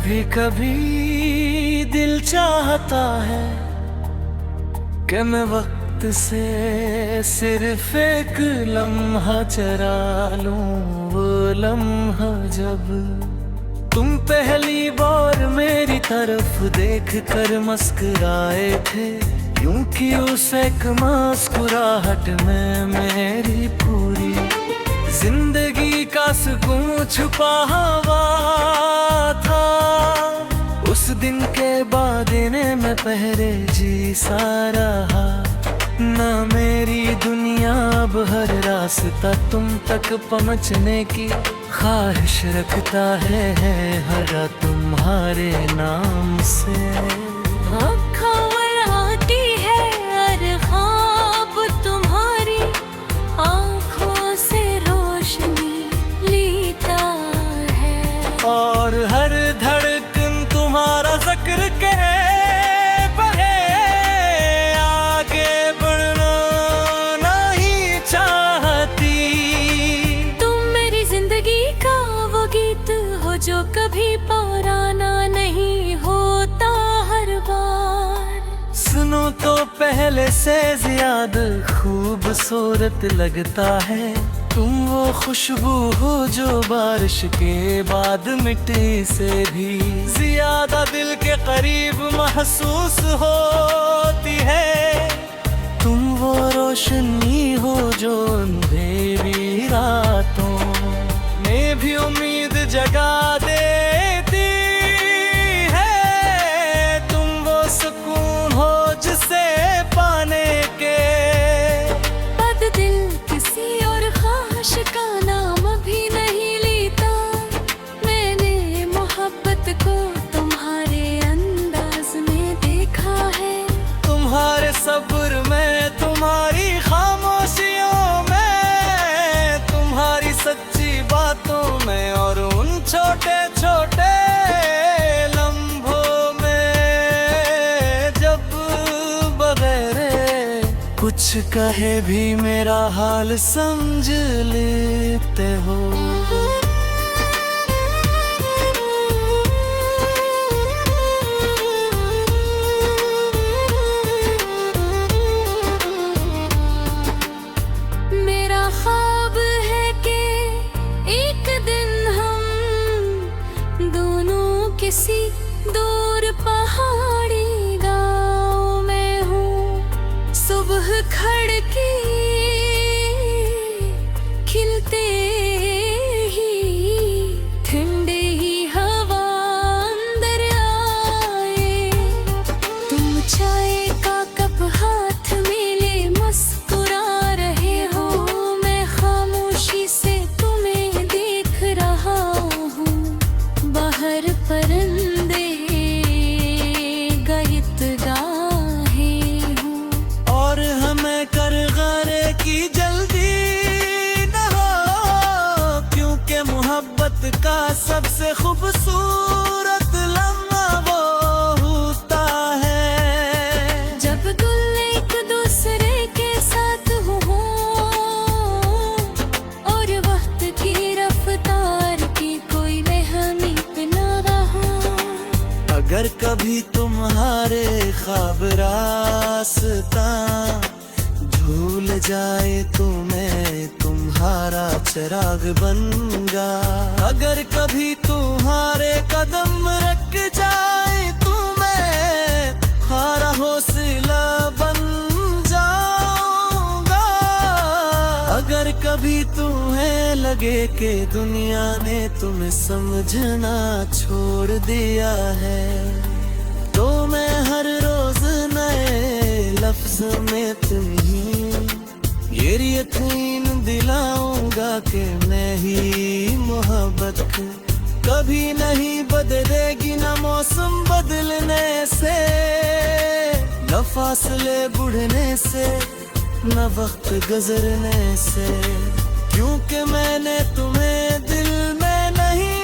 कभी कभी दिल चाहता है कि मैं वक्त से सिर्फ एक लम्हा चरा लूं, वो लम्हा जब तुम पहली बार मेरी तरफ देख कर मुस्कुराए थे। यूं कि उस एक मुस्कुराहट में मेरी पूरी जिंदगी का सुकून छुपा हुआ था। उस दिन के बाद इन्हें मैं पहरे जी सा रहा, ना मेरी दुनिया अब हर रास्ता तुम तक पहुँचने की ख्वाहिश रखता है, हरा तुम्हारे नाम से। खबर आती है हर ख्वाब तुम्हारी आँखों से रोशनी लेता है, और हर धड़कन तुम्हारा जिक्र करे बहे, आगे बढ़ना नहीं चाहती। तुम मेरी जिंदगी का वो गीत हो जो कभी पुराना नहीं होता हर बार। सुनो तो पहले से ज्यादा खूबसूरत लगता है तुम, वो खुशबू हो जो बारिश के बाद मिट्टी से भी ज्यादा दिल के करीब महसूस होती है। तुम वो रोशनी हो जो अंधेरी रातों में भी उम्मीद जगा देती है। तुम वो सुकून हो जिसे पाने के बाद दिल किसी और ख्वाहिश का नाम भी नहीं लेता। मैंने मोहब्बत को तुम्हारे अंदाज में देखा है, तुम्हारे सब्र में, तुम्हारी खामोशियों में, तुम्हारी सच्ची बातों में, और उन छोटे छोटे लम्हों में जब बगैर कुछ कहे भी मेरा हाल समझ लेते हो। मेरा ख्वाब है कि एक दिन हम दोनों किसी दूर पहाड़ी गाँव में हूँ। सुबह खड़के खिलते ही ठंडे ही हवा अंदर आए, तुम चाय का कप हाथ में ले मुस्कुरा रहे हो, मैं खामोशी से तुम्हें देख रहा हूँ। बाहर परिंदे गीत गाहे हूँ, और हमें कर गारे की जल्दी न हो, क्योंकि मोहब्बत का सबसे खूबसूरत लम्हा वो होता है जब दिल एक दूसरे के साथ हो और वक्त की रफ्तार की कोई बेहमी पे न रहा। अगर कभी तुम्हारे ख्वाब रास्ता भूल जाए तो मैं तुम्हारा चिराग बनूंगा। अगर कभी तुम्हारे कदम रख जाए तो मैं तुम्हारा हौसला बन जाऊंगा। अगर कभी तुम्हें लगे कि दुनिया ने तुम्हें समझना छोड़ दिया है, तो मैं हर रोज नए लफ्ज में तुम्हें ये यकीन दिलाऊंगा कि मैं ही मोहब्बत कभी नहीं बदलेगी, न मौसम बदलने से, न फासले बढ़ने से, न वक्त गुजरने से, क्योंकि मैंने तुम्हें दिल में नहीं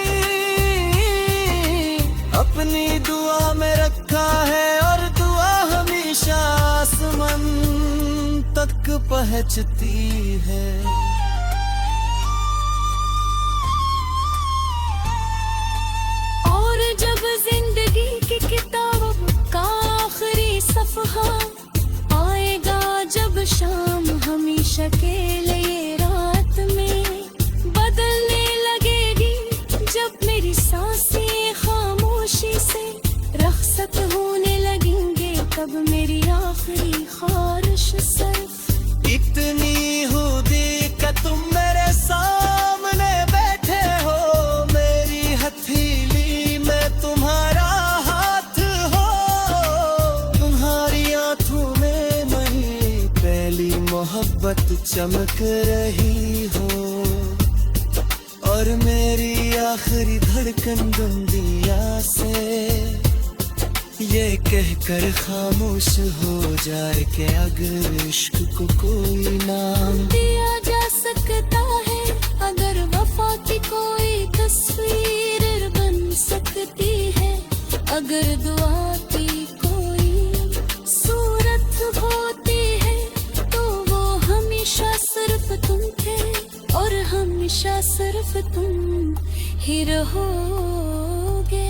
अपनी दुआ में रखा है, और दुआ हमेशा आसमान तक पहुंचती है। और जब शाम हमेशा के लिए रात में बदलने लगेगी। जब मेरी सांसें खामोशी से रखसत होने लगेंगे, तब मेरी आखिरी ख्वाहिश सिर्फ इतनी हो देखा तुम मेरे सामने बैठे हो, मेरी हथेली में तुम्हारा हाथ हो, तुम्हारी आंखों में मेरी पहली मोहब्बत चमक रही हो, और मेरी आखिरी धड़कन दुनिया से ये कहकर खामोश हो जाए कि अगर इश्क को कोई नाम दिया जा सकता है, अगर वफा की कोई तस्वीर बन सकती है, अगर दुआ की कोई सूरत होती है, तो वो हमेशा सिर्फ तुम थे और हमेशा सिर्फ तुम ही रहोगे।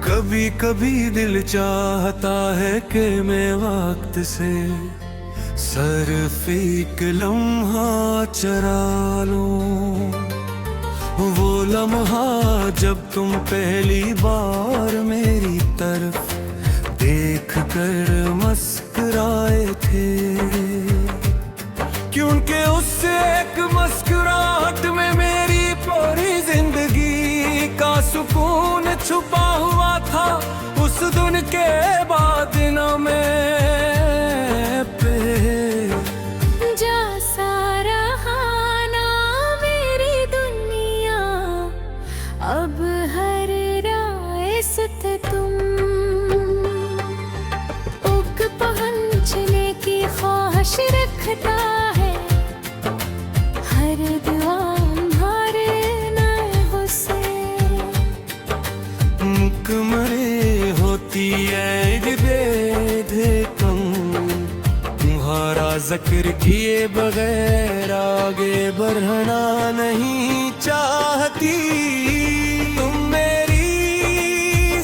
कभी कभी दिल चाहता है कि मैं वक्त से सिर्फ एक लम्हा चरा लूं, वो लम्हा जब तुम पहली बार मेरी तरफ देख कर मुस्कुराए थे, क्योंकि उससे एक मुस्कुराहट में मेरी पूरी जिंदगी का सुकून छुपा हुआ था। उस दिन के बाद न मैं पे जा सारा खाना मेरी दुनिया, अब हर राय सुत तुम उग पहुंचने की ख्वाहिश रखता है, हर दुआ हमारे नए से मुकमरे होती है बेधकम, तुम्हारा जिक्र किए बगैर आगे बढ़ना नहीं चाहती। तुम मेरी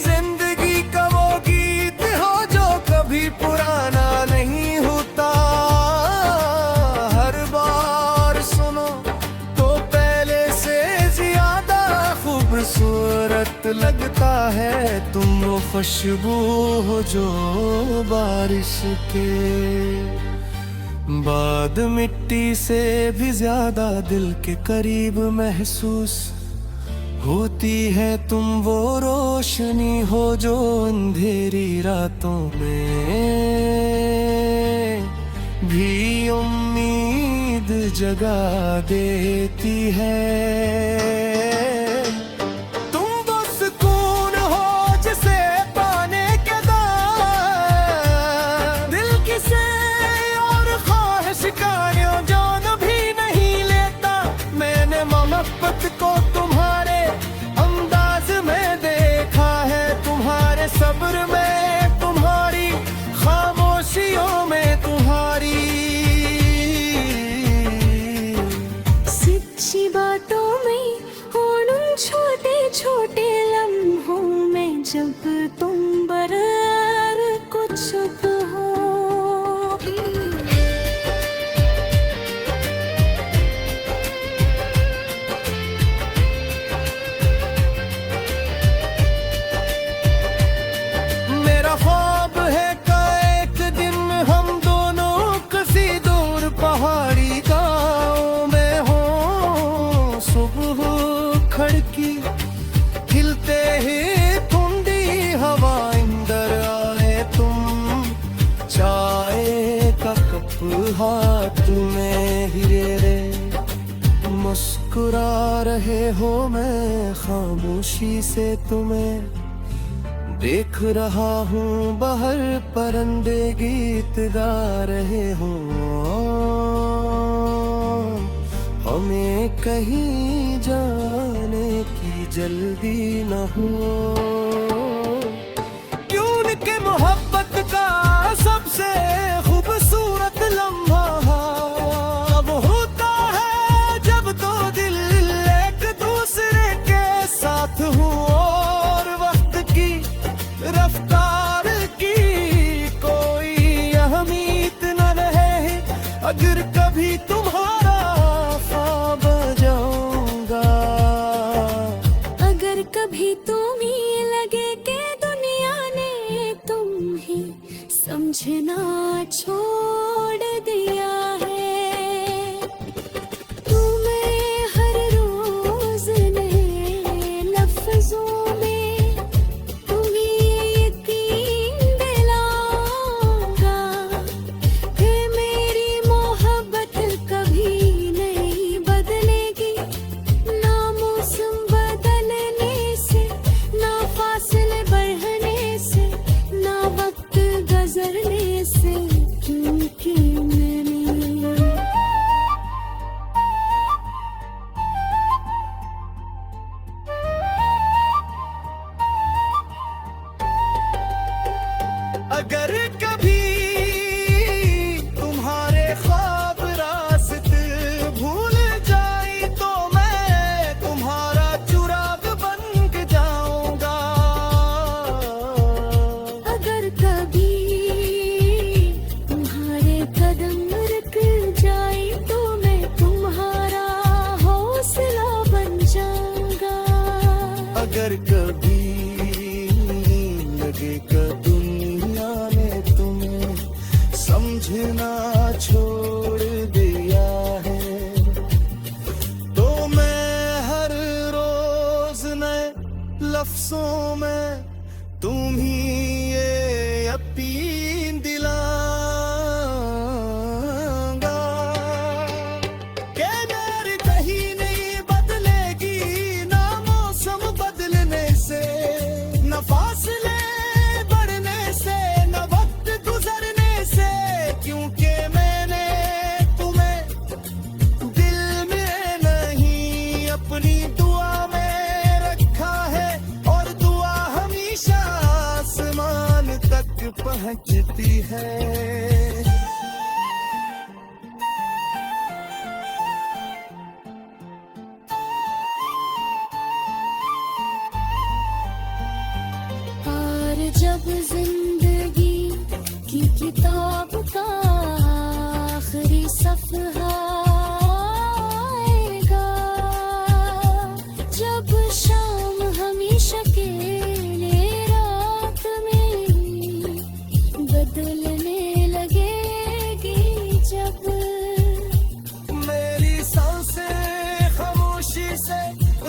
जिंदगी का वो गीत हो जो कभी पुराना नहीं होता, हर बार सुनो तो पहले से ज्यादा खूबसूरत लगता है। तुम वो खुशबू हो जो बारिश के बाद मिट्टी से भी ज्यादा दिल के करीब महसूस होती है। तुम वो रोशनी हो जो अंधेरी रातों में भी उम्मीद जगा देती है। को तुम्हारे अंदाज में देखा है, तुम्हारे सब्र में, तुम्हारी खामोशियों में, तुम्हारी सच्ची बातों में और उन छोटे छोटे लम्हों में जब तुम बराबर कुछ हो। पहाड़ी गाँव में हो सुबह खड़की, खिलते ही ठंडी हवा मुस्कुरा रहे हो, मैं खामोशी से तुम्हें देख रहा हूँ। बाहर परिंदे गीत गा रहे हो, हमें कहीं जाने की जल्दी न हो। क्यों के मोहब्बत का सबसे खूबसूरत लम्हा वो होता है जब दो दिल एक दूसरे के साथ हो, और वक्त की रफ्तार की कोई अहमियत न रहे। अगर कभी तुम्हारा ख्वाब जाऊंगा, अगर कभी तुम्हें लगे कि दुनिया ने तुम ही समझना छोड़ दिया है, तुम्हें हर रोज नए लफ्जों में तुम्हें यकीन दिलाऊंगा कि मेरी मोहब्बत कभी नहीं बदलेगी। ना मौसम बदलने से, ना फासले बढ़ने से, ना वक्त गुजरने से, क्योंकि मैंने अगर कभी तुम्हारे ख्वाब रास्ते भूल जाई तो मैं तुम्हारा चुराग बन के जाऊंगा। अगर कभी तुम्हारे कदम रुक जाए तो मैं तुम्हारा हौसला बन जाऊंगा। अगर कभी लगे कि दुनिया ने तुम्हें समझना छोड़ दिया है, तो मैं हर रोज नए लफ्जों में तुम्हें ये यकीन दिलाऊंगा कि मेरी कहीं नहीं बदलेगी। ना मौसम बदलने से, न फासले बढ़ने से, न वक्त गुजरने से, क्योंकि मैंने तुम्हें दिल में नहीं अपनी दुआ में रखा है, और दुआ हमेशा आसमान तक पहुंचती है। और जब जिंदगी की किताब का आखिरी सफ़हा आएगा, जब शाम हमेशा के लिए रात में बदलने लगेगी, जब मेरी सांसें खामोशी से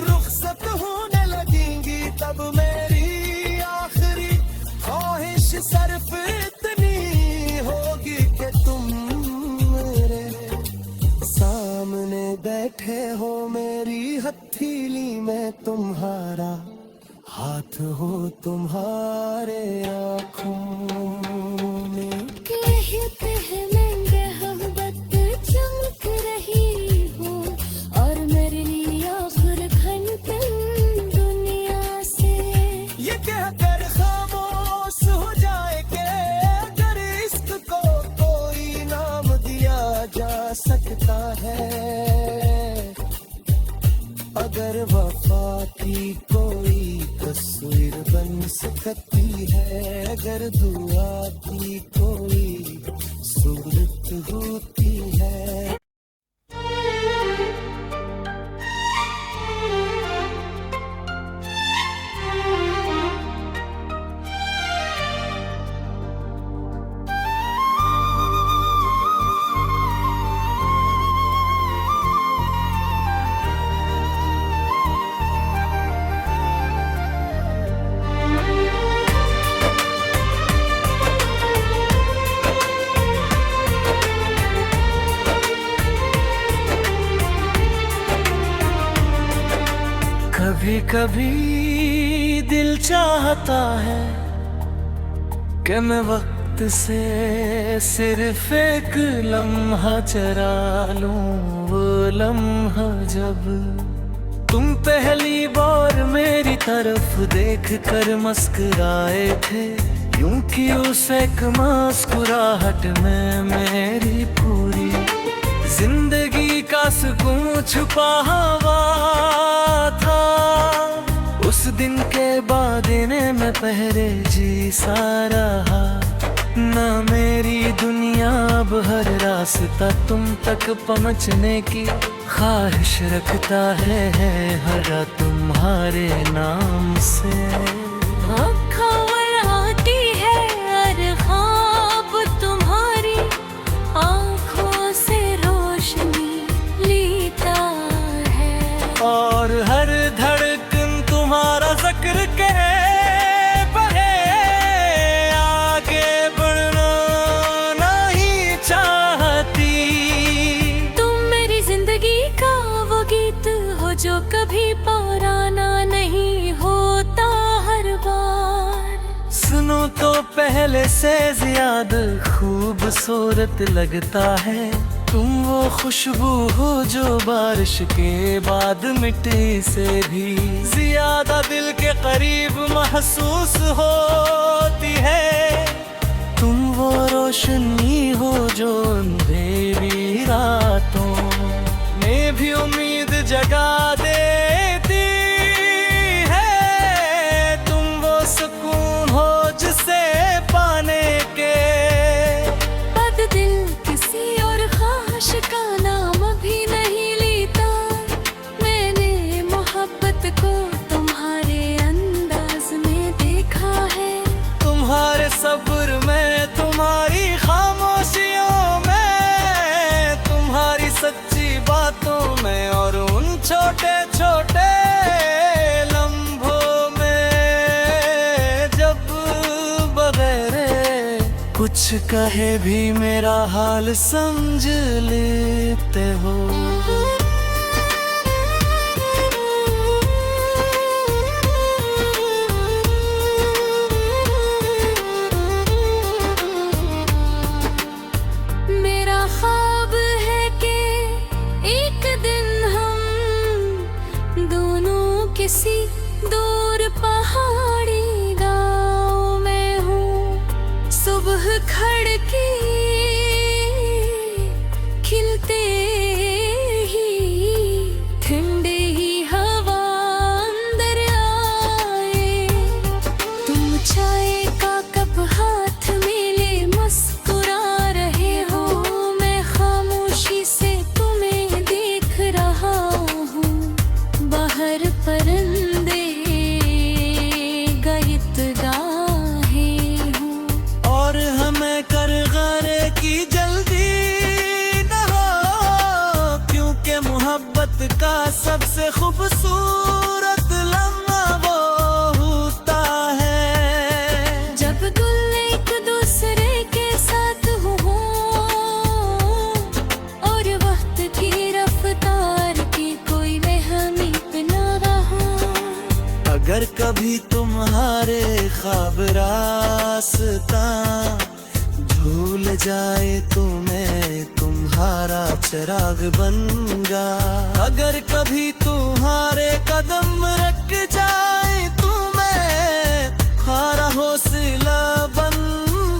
रुखसत होने लगेंगी, तब मेरी आखिरी ख्वाहिश सिर्फ इतनी होगी कि तुम मेरे सामने बैठे हो, मेरी हथेली में तुम्हारा हाथ हो, तुम्हारे आँखों में कहते हैं महंगे मोहब्बत चमक रही हो, और मेरे लिए आखिर घंटे दुनिया से ये कहकर खामोश हो जाए कि अगर इश्क को कोई नाम दिया जा सकता है, अगर वफा की कोई तस्वीर बन सकती है, अगर दुआ की कोई सूरत होती है। कभी दिल चाहता है कि मैं वक्त से सिर्फ एक लम्हा चरा लूं, वो लम्हा जब तुम पहली बार मेरी तरफ देख कर मुस्कुराए थे, यूं कि उस एक मुस्कुराहट में मेरी पूरी जिंदगी का सुकून छुपा हुआ था। उस दिन के बाद इन्हें मैं पहरे जी सा रहा, ना मेरी दुनिया अब हर रास्ता तुम तक पहुँचने की ख्वाहिश रखता है, हरा तुम्हारे नाम से। खबर आती है हर ख्वाब तुम्हारी, आँखों से रोशनी लेता है, और हर धड़कन तुम्हारा जिक्र करे बहे, आगे बढ़ना नहीं चाहती। तुम मेरी जिंदगी का वो गीत हो जो कभी पुराना नहीं होता हर बार। सुनो तो पहले से ज्यादा खूबसूरत लगता है, तुम वो खुशबू हो जो बारिश के बाद मिट्टी से भी ज्यादा दिल के करीब महसूस होती है। तुम वो रोशनी हो जो अंधेरी रातों में भी उम्मीद जगा देती है। तुम वो सुकून हो जिसे पाने के बाद दिल किसी और ख्वाहिश का नाम भी नहीं लेता। मैंने मोहब्बत को तुम्हारे अंदाज में देखा है, तुम्हारे सब्र में, तुम्हारी खामोशियों में, तुम्हारी सच्ची बातों में, और उन छोटे छोटे लम्हों में जब बगैर कुछ कहे भी मेरा हाल समझ लेते हो। मेरा ख्वाब है कि एक दिन हम दोनों किसी दूर पहाड़ी गाँव में हूँ, सुबह खड़की खिलते ही ठंडे ही हवा अंदर आए, तुम चाय का कप हाथ में ले मुस्कुरा रहे हो, मैं खामोशी से तुम्हें देख रहा हूँ। बाहर परिंदे गीत गाहे हूँ, और हमें कर गरे की जल्दी न हो, क्योंकि मोहब्बत का सबसे खूबसूरत लम्हा वो होता है जब दिल एक दूसरे के साथ हो और वक्त की रफ्तार की कोई वहमी पे न रहा। अगर कभी तुम्हारे ख्वाब रास्ता भूल जाए तो मैं तुम्हारा चिराग बनूंगा। अगर कभी तुम्हारे कदम रख जाए तो मैं तुम्हारा हौसला बन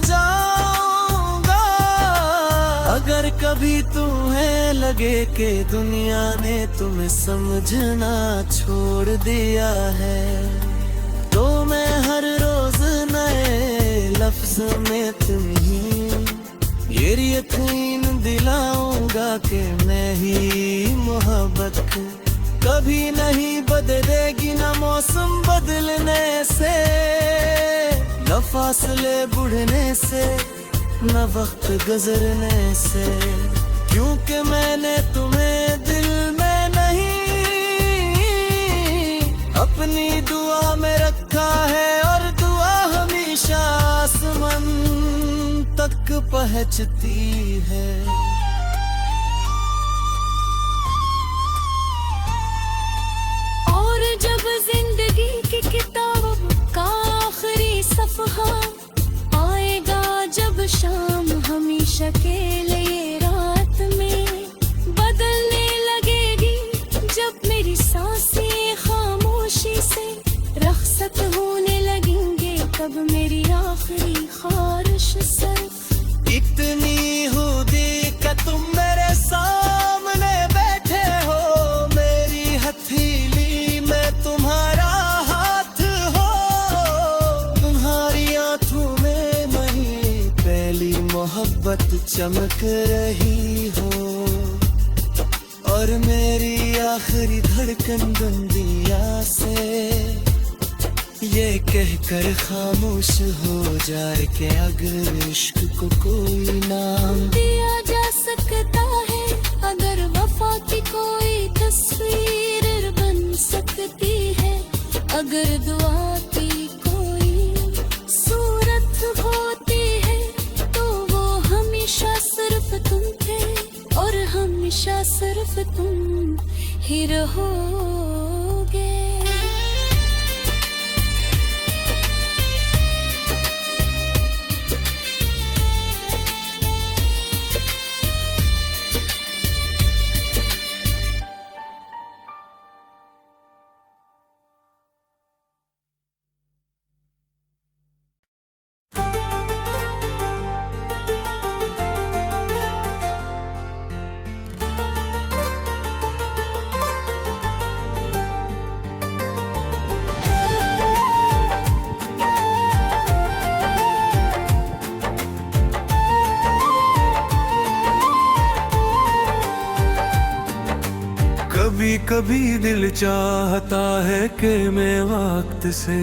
जाऊंगा। अगर कभी तुम्हें लगे कि दुनिया ने तुम्हें समझना छोड़ दिया है, तो मैं हर रोज नए लफ्ज में तुम्हें ये यकीन दिलाऊंगा कि मैं ही मोहब्बत कभी नहीं बदलेगी, न मौसम बदलने से, न फासले बढ़ने से, न वक्त गुजरने से, क्योंकि मैंने तुम्हें दिल में नहीं अपनी दुआ में रखा है, और दुआ हमेशा आसमान तक पहुंचती है। और जब जिंदगी शाम हमेशा के लिए रात में बदलने लगेगी जब मेरी सांसें खामोशी से रखसत होने लगेंगे तब मेरी आखिरी ख्वाहिश सिर्फ इतनी हो देखा तुम मेरे सामने बैठे हो, मेरी हथेली में तुम्हारा हाथ हो, तुम्हारी आंखों में मेरी पहली मोहब्बत चमक रही हो, और मेरी आखिरी धड़कन दुनिया से ये कहकर खामोश हो जाए कि अगर इश्क को कोई नाम दिया जा सकता है, अगर वफा की कोई तस्वीर बन सकती है, अगर दुआ की कोई सूरत होती है, तो वो हमेशा सिर्फ तुम थे और हमेशा सिर्फ तुम ही रहोगे। कभी कभी दिल चाहता है कि मैं वक्त से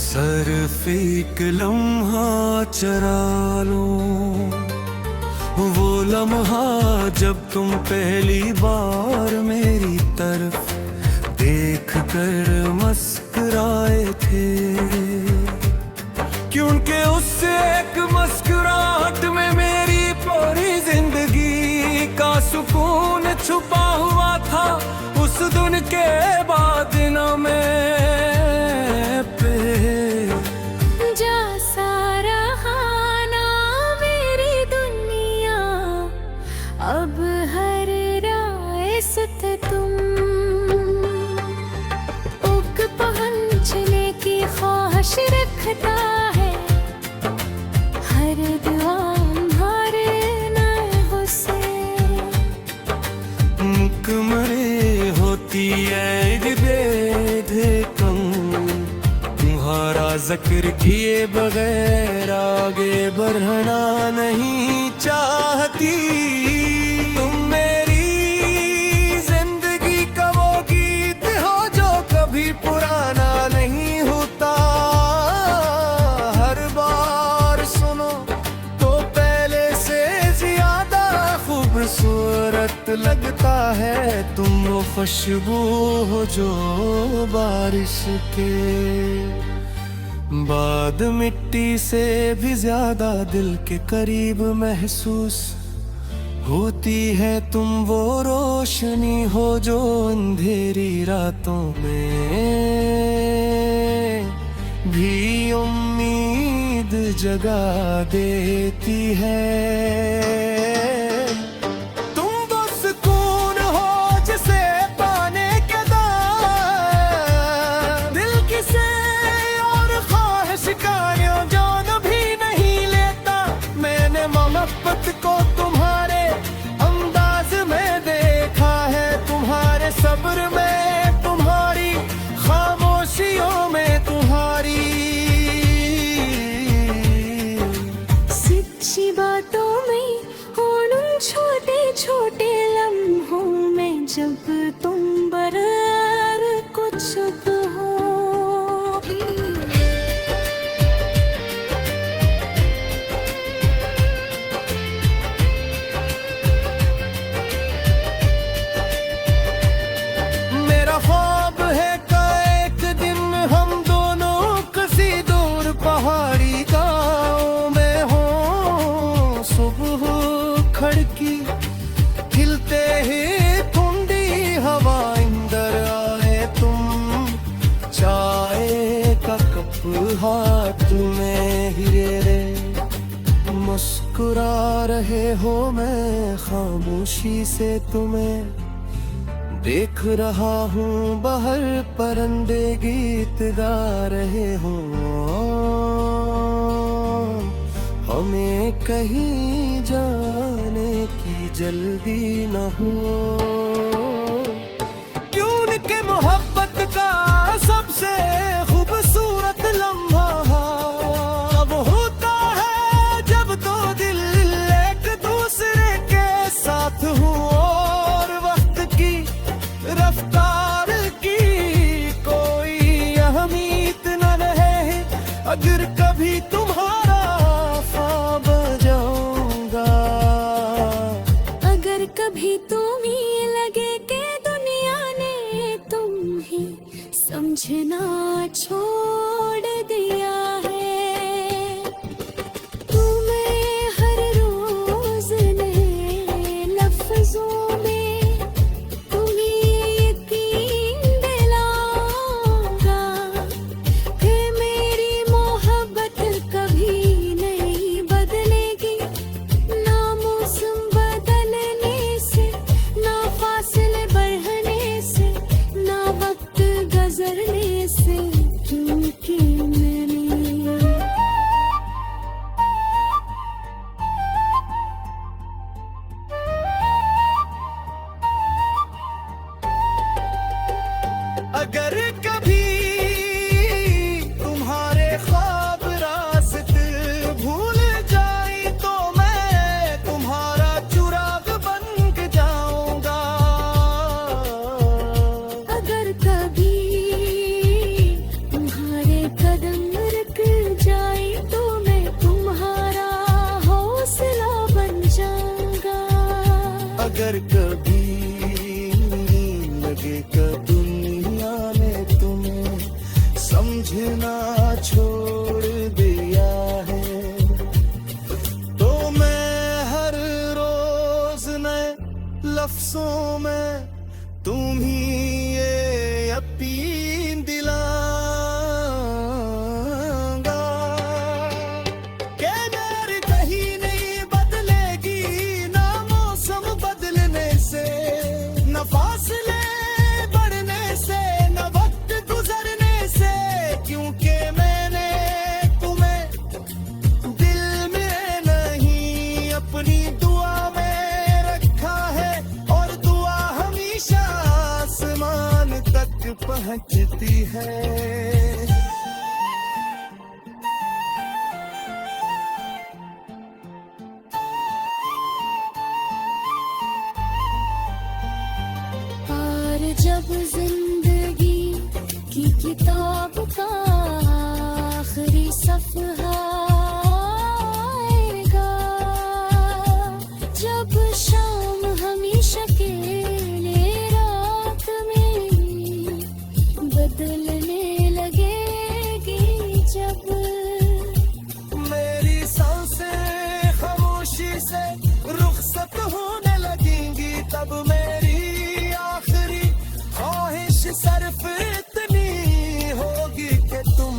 सिर्फ एक लम्हा चरा लूं, वो लम्हा जब तुम पहली बार मेरी तरफ देख कर मुस्कुराए थे, क्योंकि उससे एक मुस्कुराहट में मेरी पूरी जिंदगी का सुकून छुपा हुआ था, उस दिन के बाद न मैं पे जा सारा खाना मेरी दुनिया, अब हर राय सुत तुम उग पहुंचने की ख्वाहिश रखता है, हर दुआ हमारे नए से मुकमरे होती है कम, तुम्हारा जिक्र किए बगैर आगे बढ़ना नहीं चाहती, तुम मेरी जिंदगी का वो गीत हो जो कभी पुराना नहीं होता, हर बार सुनो तो पहले से ज्यादा खूबसूरत लगता है, तुम वो खुशबू हो जो बारिश के बाद मिट्टी से भी ज्यादा दिल के करीब महसूस होती है, तुम वो रोशनी हो जो अंधेरी रातों में भी उम्मीद जगा देती है। को तुम्हारे अंदाज में देखा है, तुम्हारे सब्र में, तुम्हारी खामोशियों में, तुम्हारी सच्ची बातों में और उन छोटे छोटे लम्हों में जब तुम बराबर कुछ हो। पहाड़ी गाँव में हो सुबह खड़की खिलते ही ठंडी हवा अंदर आए, तुम चाय का कप हाथ में हिरे रे मुस्कुरा रहे हो, मैं खामोशी से तुम्हें देख रहा हूँ। बाहर परिंदे गीत गा रहे हो, हमें कहीं जाने की जल्दी न हो। क्यों के मोहब्बत का सबसे खूबसूरत लम्हा वो होता है जब दो दिल एक दूसरे के साथ हो, और वक्त की रफ्तार की कोई अहमियत न रहे। अगर कभी तुम्हारा ख्वाब जाऊंगा, अगर कभी तुम ही लगे के दुनिया ने तुम ही समझना छोड़ दिया है। तुम्हें हर रोज नए लफ्जों में तुम्हें यकीन दिलाऊंगा कि मेरी मोहब्बत कभी नहीं बदलेगी। ना मौसम बदलने से, ना फासले बढ़ने से, ना वक्त गुजरने से, क्योंकि मैंने अगर कभी तुम्हारे ख्वाब रास्ते भूल जाए तो मैं तुम्हारा चिराग बन जाऊंगा। अगर कभी तुम्हारे कदम रुक जाए तो मैं तुम्हारा हौसला बन जाऊंगा। अगर कभी लगे कि दुनिया ने तुम्हें समझना छोड़ दिया है, तो मैं हर रोज नए लफ्जों में तुम्हें ये यकीन दिलाऊंगा कि मेरी कहीं नहीं बदलेगी। ना मौसम बदलने से, न फासले बढ़ने से, न वक्त गुजरने से, क्योंकि मैंने तुम्हें दिल में नहीं अपनी दुआ में रखा है, और दुआ हमेशा आसमान तक पहुंचती है। और जब जिंदगी की किताब का आखिरी सफ़हा आएगा, जब शाम हमेशा के लिए रात में बदलने लगेगी, जब मेरी सांसें खामोशी से रुखसत होने लगेंगी, तब मेरी आखिरी ख्वाहिश सिर्फ इतनी होगी कि तुम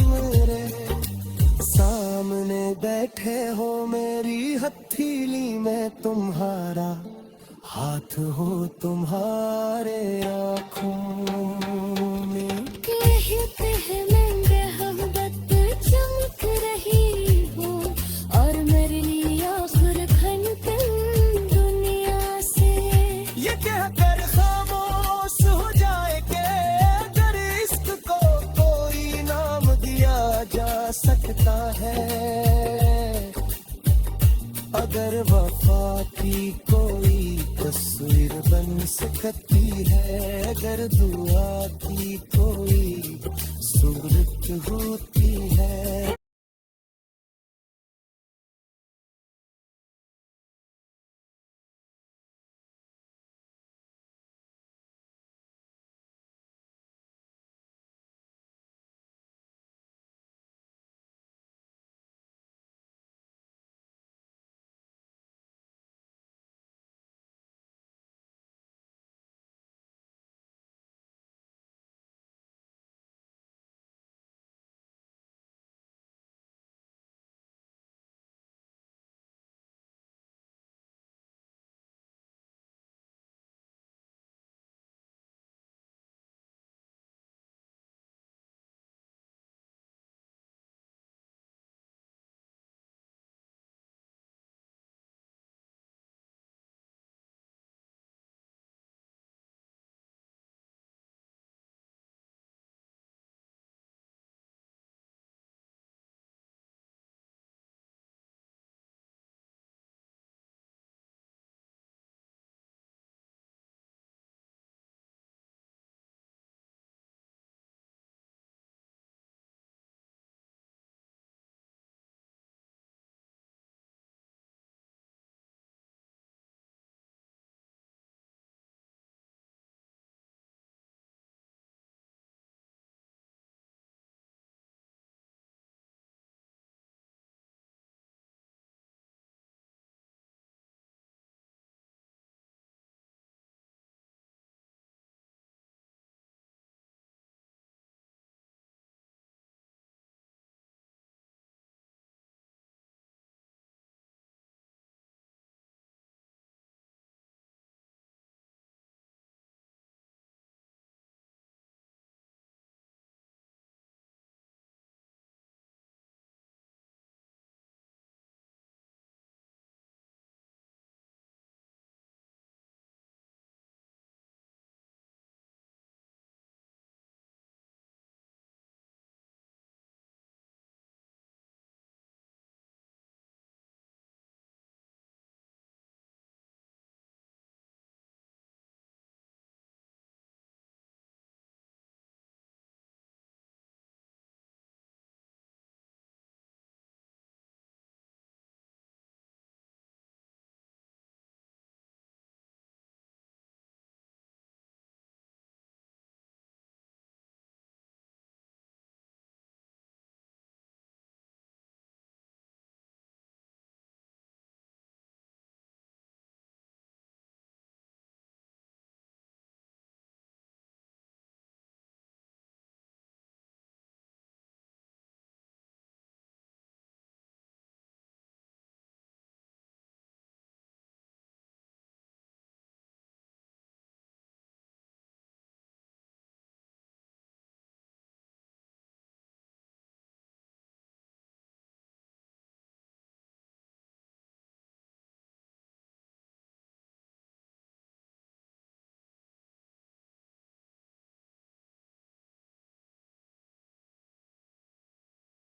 मेरे सामने बैठे हो, मेरी हथेली में तुम्हारा हाथ हो, तुम्हारे आँखों में कहते हैं महंगे मोहब्बत चमक रही हो, और मेरे लिए आखिर खनकन दुनिया से। ये कहकर खामोश हो जाए कि अगर इश्क को कोई नाम दिया जा सकता है, अगर वफा की कोई तस्वीर बन सकती है, अगर दुआ की कोई सूरत हो